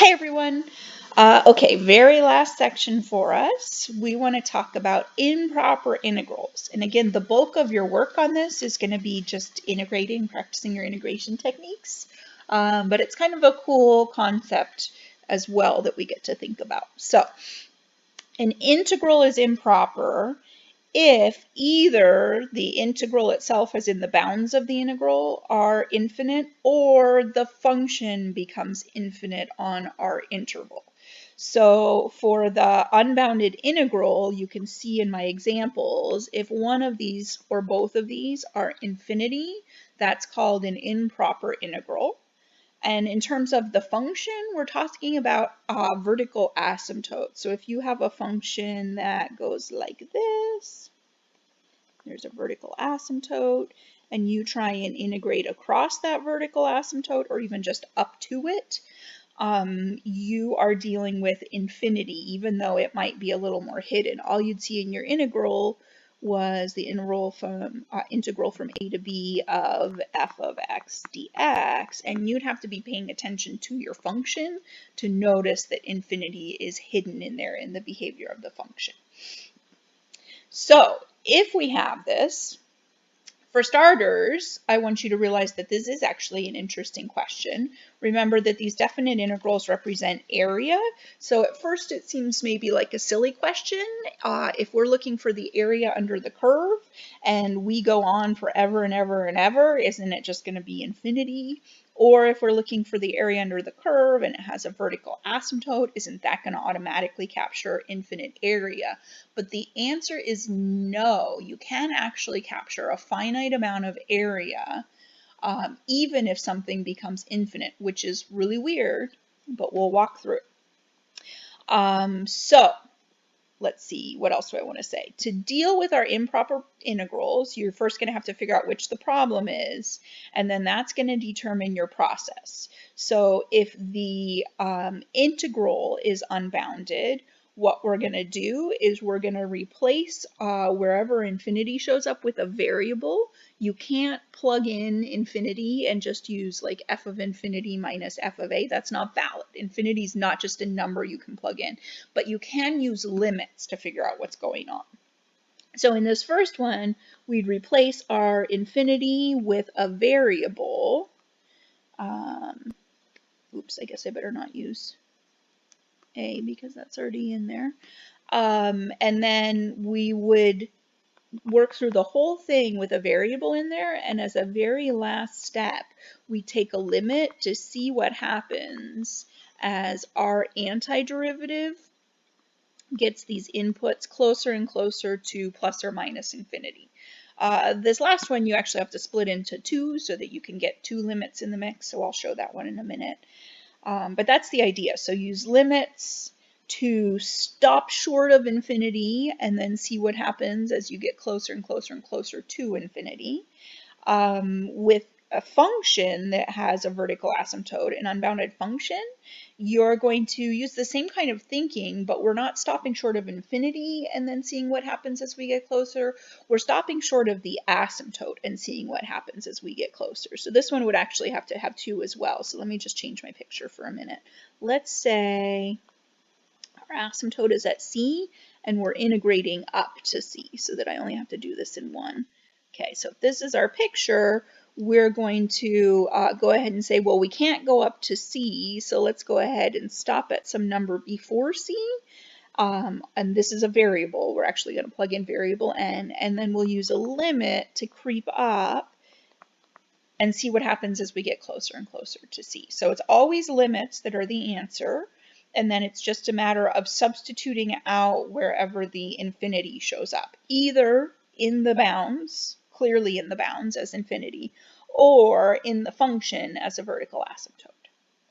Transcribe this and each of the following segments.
Hi everyone. Okay, very last section for us. We want to talk about improper integrals. And again, the bulk of your work on this is going to be just integrating, practicing your integration techniques. But it's kind of a cool concept as well that we get to think about. So, an integral is improper if either the integral itself, as in the bounds of the integral, are infinite, or the function becomes infinite on our interval. So for the unbounded integral, you can see in my examples, if one of these or both of these are infinity, that's called an improper integral. And in terms of the function, we're talking about vertical asymptote. So if you have a function that goes like this, there's a vertical asymptote, and you try and integrate across that vertical asymptote or even just up to it, you are dealing with infinity, even though it might be a little more hidden. All you'd see in your integral was the integral from a to b of f of x dx, and you'd have to be paying attention to your function to notice that infinity is hidden in there in the behavior of the function. So if we have this, for starters, I want you to realize that this is actually an interesting question. Remember that these definite integrals represent area. So at first it seems maybe like a silly question. If we're looking for the area under the curve and we go on forever and ever and ever, isn't it just going to be infinity? Or if we're looking for the area under the curve and it has a vertical asymptote, isn't that going to automatically capture infinite area? But the answer is no. You can actually capture a finite amount of area, even if something becomes infinite, which is really weird, but we'll walk through it. So let's see, what else do I want to say? To deal with our improper integrals, you're first going to have to figure out which the problem is, and then that's going to determine your process. So if the integral is unbounded, what we're going to do is we're going to replace wherever infinity shows up with a variable. You can't plug in infinity and just use like f of infinity minus f of a. That's not valid. Infinity is not just a number you can plug in, but you can use limits to figure out what's going on. So in this first one, we'd replace our infinity with a variable. Oops, I guess I better not use a because that's already in there. And then we would work through the whole thing with a variable in there, and as a very last step, we take a limit to see what happens as our antiderivative gets these inputs closer and closer to plus or minus infinity. This last one you actually have to split into two so that you can get two limits in the mix, so I'll show that one in a minute. But that's the idea. So use limits to stop short of infinity and then see what happens as you get closer and closer and closer to infinity. With a function that has a vertical asymptote, an unbounded function, you're going to use the same kind of thinking, but we're not stopping short of infinity and then seeing what happens as we get closer. We're stopping short of the asymptote and seeing what happens as we get closer. So this one would actually have to have two as well. So let me just change my picture for a minute. Let's say our asymptote is at C and we're integrating up to C so that I only have to do this in one. Okay, so if this is our picture, we're going to go ahead and say, well, we can't go up to C, so let's go ahead and stop at some number before C. And this is a variable. We're actually going to plug in variable n, and then we'll use a limit to creep up and see what happens as we get closer and closer to C. So it's always limits that are the answer, and then it's just a matter of substituting out wherever the infinity shows up, either in the bounds, clearly in the bounds as infinity, or in the function as a vertical asymptote.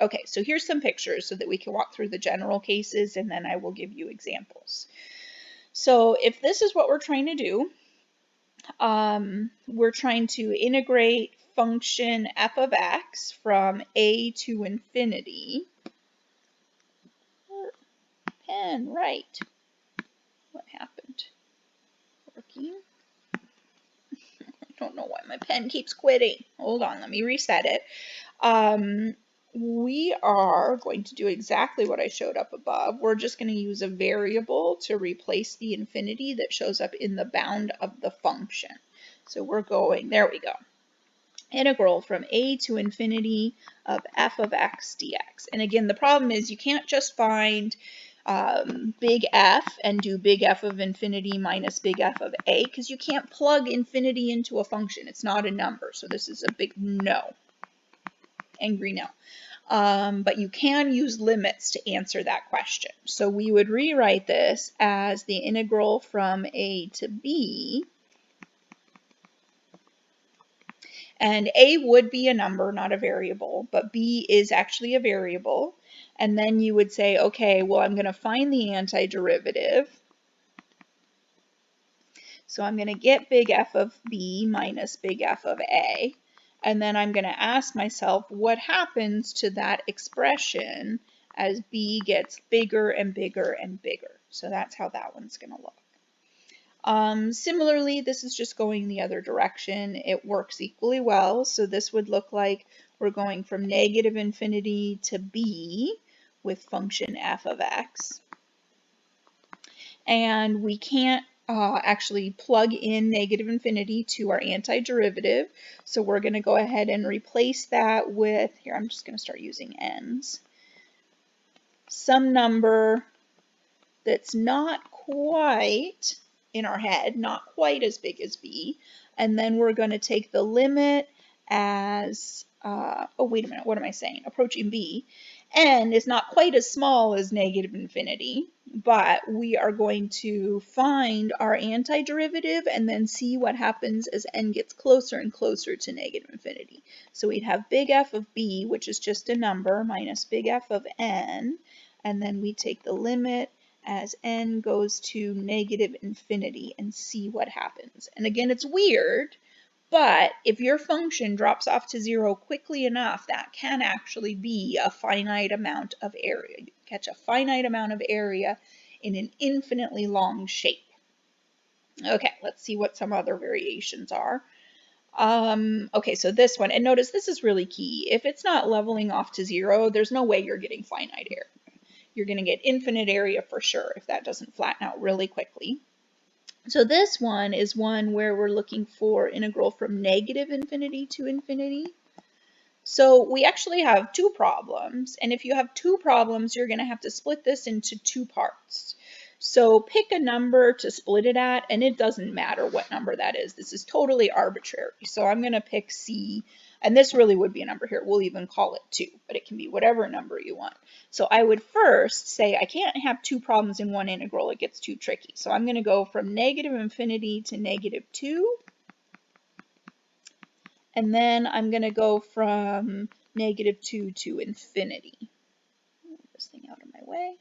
Okay, so here's some pictures so that we can walk through the general cases and then I will give you examples. So if this is what we're trying to do, we're trying to integrate function f of x from a to infinity. Pen, right. What happened? Working. I don't know why my pen keeps quitting. Hold on, let me reset it. we are going to do exactly what I showed up above. We're just going to use a variable to replace the infinity that shows up in the bound of the function. So we're going, there we go. Integral from a to infinity of f of x dx. And again, the problem is you can't just find big F and do big F of infinity minus big F of a, because you can't plug infinity into a function. It's not a number. So this is a big no. Angry no. But you can use limits to answer that question. So we would rewrite this as the integral from a to b. And a would be a number, not a variable, but b is actually a variable. And then you would say, okay, well, I'm going to find the antiderivative. So I'm going to get big F of b minus big F of a. And then I'm going to ask myself, what happens to that expression as b gets bigger and bigger and bigger? So that's how that one's going to look. Similarly, this is just going the other direction. It works equally well. So this would look like we're going from negative infinity to b with function f of x. And we can't actually plug in negative infinity to our antiderivative. So we're going to go ahead and replace that with, here I'm just going to start using n's, some number that's not quite in our head, not quite as big as b, and then we're going to take the limit as, oh wait a minute, what am I saying? Approaching b. N is not quite as small as negative infinity, but we are going to find our antiderivative and then see what happens as n gets closer and closer to negative infinity. So we'd have big F of b, which is just a number, minus big F of n, and then we take the limit as n goes to negative infinity and see what happens. And again, it's weird, but if your function drops off to 0 quickly enough, that can actually be a finite amount of area. You catch a finite amount of area in an infinitely long shape. Okay, let's see what some other variations are. Okay, so this one, and notice this is really key. If it's not leveling off to 0, there's no way you're getting finite area. You're going to get infinite area for sure if that doesn't flatten out really quickly. So this one is one where we're looking for integral from negative infinity to infinity. So we actually have two problems, and if you have two problems, you're going to have to split this into two parts. So pick a number to split it at, and it doesn't matter what number that is. This is totally arbitrary. So I'm going to pick C, and this really would be a number here. We'll even call it 2, but it can be whatever number you want. So I would first say I can't have two problems in one integral. It gets too tricky. So I'm going to go from negative infinity to negative 2. And then I'm going to go from negative 2 to infinity. Move this thing out of my way.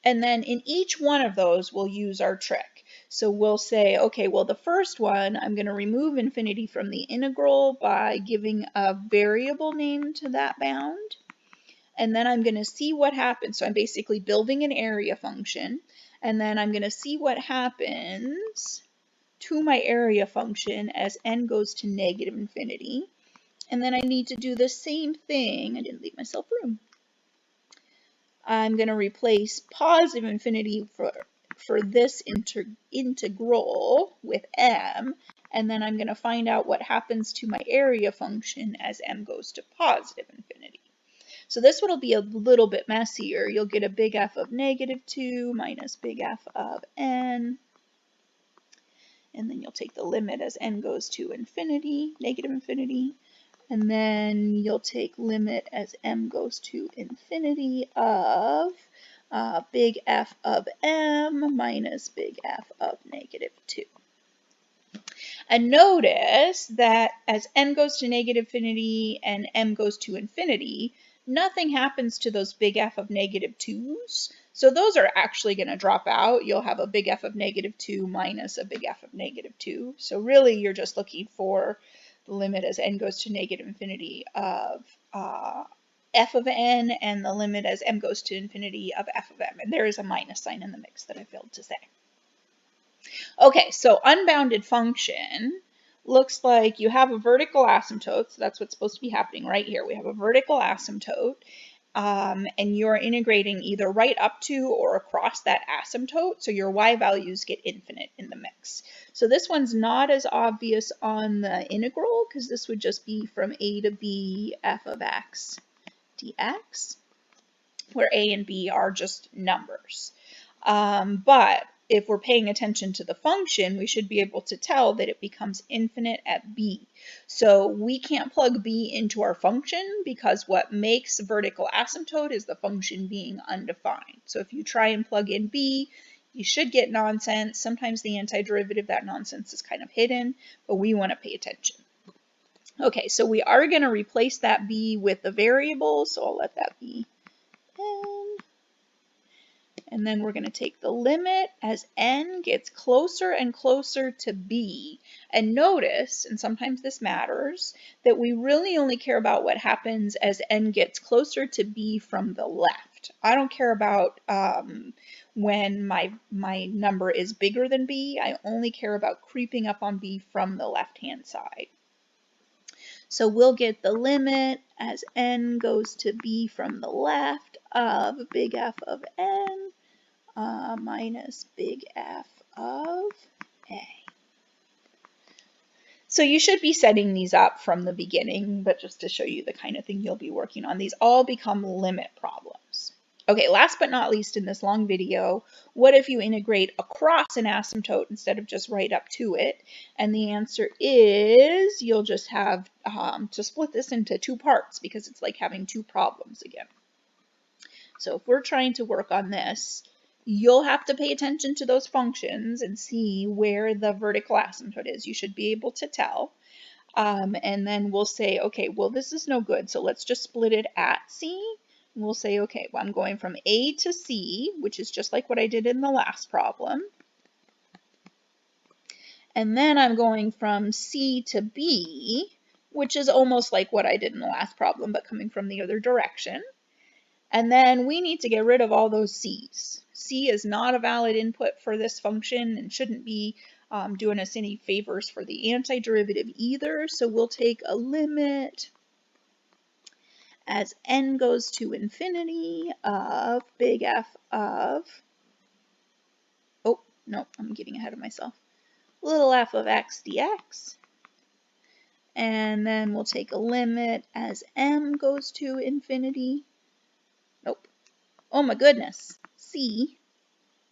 And then in each one of those, we'll use our trick. So we'll say, okay, well, the first one, I'm going to remove infinity from the integral by giving a variable name to that bound. And then I'm going to see what happens. So I'm basically building an area function. And then I'm going to see what happens to my area function as n goes to negative infinity. And then I need to do the same thing. I didn't leave myself room. I'm going to replace positive infinity for this integral with m, and then I'm going to find out what happens to my area function as m goes to positive infinity. So this one will be a little bit messier. You'll get a big F of negative 2 minus big F of n, and then you'll take the limit as n goes to infinity, negative infinity, and then you'll take limit as m goes to infinity of big F of m minus big F of negative 2. And notice that as n goes to negative infinity and m goes to infinity, nothing happens to those big F of negative 2's. So those are actually going to drop out. You'll have a big F of negative 2 minus a big F of negative 2. So really you're just looking for the limit as n goes to negative infinity of f of n and the limit as m goes to infinity of f of m. And there is a minus sign in the mix that I failed to say. Okay, so unbounded function looks like you have a vertical asymptote, so that's what's supposed to be happening right here. We have a vertical asymptote, and you're integrating either right up to or across that asymptote, so your y values get infinite in the mix. So this one's not as obvious on the integral, because this would just be from a to b f of x dx, where a and b are just numbers. But if we're paying attention to the function, we should be able to tell that it becomes infinite at b. So we can't plug b into our function because what makes vertical asymptote is the function being undefined. So if you try and plug in b, you should get nonsense. Sometimes the antiderivative, that nonsense is kind of hidden, but we want to pay attention. Okay, so we are going to replace that b with the variable, so I'll let that be n. And then we're going to take the limit as n gets closer and closer to b. And notice, and sometimes this matters, that we really only care about what happens as n gets closer to b from the left. I don't care about when my number is bigger than b. I only care about creeping up on b from the left-hand side. So we'll get the limit as n goes to b from the left of big F of n minus big F of a. So you should be setting these up from the beginning, but just to show you the kind of thing you'll be working on, these all become limit problems. Okay, last but not least in this long video, what if you integrate across an asymptote instead of just right up to it? And the answer is you'll just have to split this into two parts because it's like having two problems again. So if we're trying to work on this, you'll have to pay attention to those functions and see where the vertical asymptote is. You should be able to tell. And then we'll say, okay, well, this is no good, so let's just split it at C. And we'll say, okay, well, I'm going from A to C, which is just like what I did in the last problem. And then I'm going from C to B, which is almost like what I did in the last problem, but coming from the other direction. And then we need to get rid of all those C's. C is not a valid input for this function and shouldn't be doing us any favors for the antiderivative either. So we'll take a limit as n goes to infinity of big F of, oh, no, I'm getting ahead of myself, little f of x dx. And then we'll take a limit as m goes to infinity. Nope. Oh my goodness. C.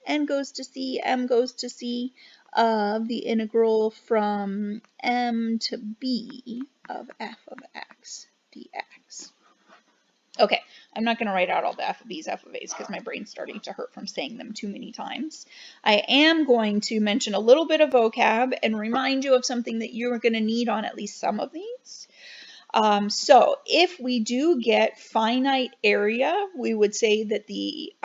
N goes to C, m goes to C of the integral from m to b of f of x dx. Okay, I'm not going to write out all the f of b's, f of a's because my brain's starting to hurt from saying them too many times. I am going to mention a little bit of vocab and remind you of something that you're going to need on at least some of these. So if we do get finite area, we would say that the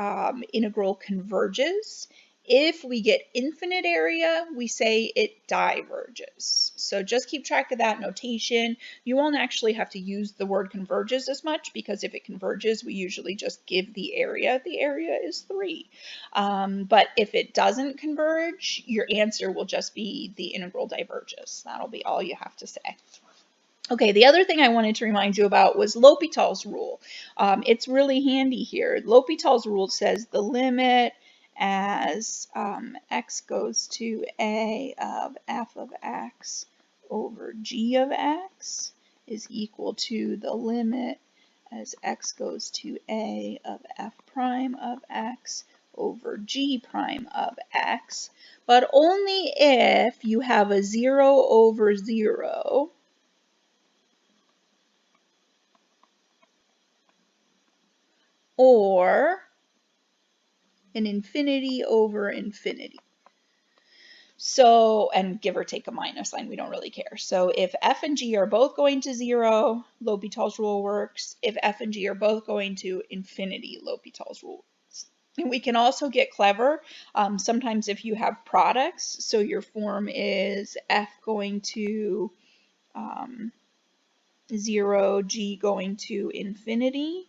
integral converges. If we get infinite area, we say it diverges. So just keep track of that notation. You won't actually have to use the word converges as much because if it converges, we usually just give the area. The area is 3. But if it doesn't converge, your answer will just be the integral diverges. That'll be all you have to say. Okay, the other thing I wanted to remind you about was L'Hopital's rule. It's really handy here. L'Hopital's rule says the limit as x goes to a of f of x over g of x is equal to the limit as x goes to a of f prime of x over g prime of x, but only if you have a 0 over 0 or an infinity over infinity. So, and give or take a minus sign, we don't really care. So if f and g are both going to 0, L'Hopital's rule works. If f and g are both going to infinity, L'Hopital's rule works. And we can also get clever. Sometimes if you have products, so your form is f going to 0, g going to infinity,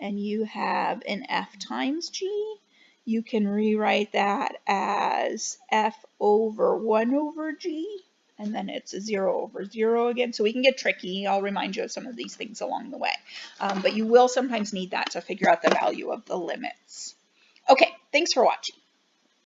and you have an f times g, you can rewrite that as f over 1 over g, and then it's a 0 over 0 again. So we can get tricky. I'll remind you of some of these things along the way. But you will sometimes need that to figure out the value of the limits. Okay, thanks for watching.